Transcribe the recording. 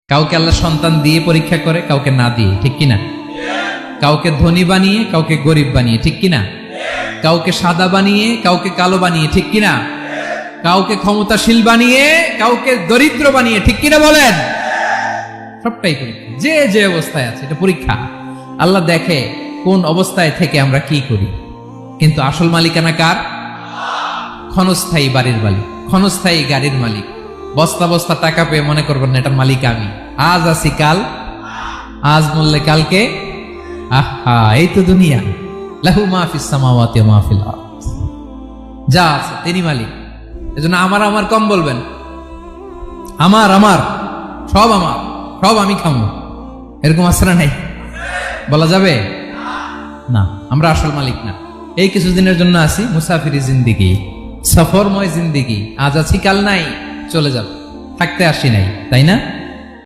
কাউকে আল্লাহ সন্তান দিয়ে পরীক্ষা করে, কাউকে না দিয়ে, ঠিক কিনা? কাউকে ধনী বানিয়ে, কাউকে গরিব বানিয়ে, ঠিক কিনা? কাউকে সাদা বানিয়ে, কাউকে কালো বানিয়ে, ঠিক কিনা? কাউকে ক্ষমতাশীল বানিয়ে, কাউকে দরিদ্র বানিয়ে, ঠিক কিনা বলেন? সবটাই পরীক্ষা, যে যে অবস্থায় আছে এটা পরীক্ষা। আল্লাহ দেখে কোন অবস্থায় থেকে আমরা কি করি। কিন্তু আসল মালিকানা কার? ক্ষণস্থায়ী বাড়ির মালিক, ক্ষণস্থায়ী গাড়ির মালিক। বস্তা বস্তা টাকা পেয়ে মনে করবেন না এটার মালিক আমি। আজ আছি কাল, আজ মরলে কালকে। আহা, এই তো দুনিয়া। লাহু মা ফিস সামাওয়াতি ওয়া মা ফিল আরদ। যা আছে তিনি মালিক। এজন্য আমার আমার কম বলবেন। আমার আমার সব আমার, সব আমি খামো, এরকম আসরা নাই, বলা যাবে না। আমরা আসল মালিক না। এই কিছুদিনের জন্য আছি মুসাফিরি জিন্দিগি, সফরময় জিন্দিগি। আজ আছি কাল নাই, চলে যাব, থাকতে আসি নাই, তাই না?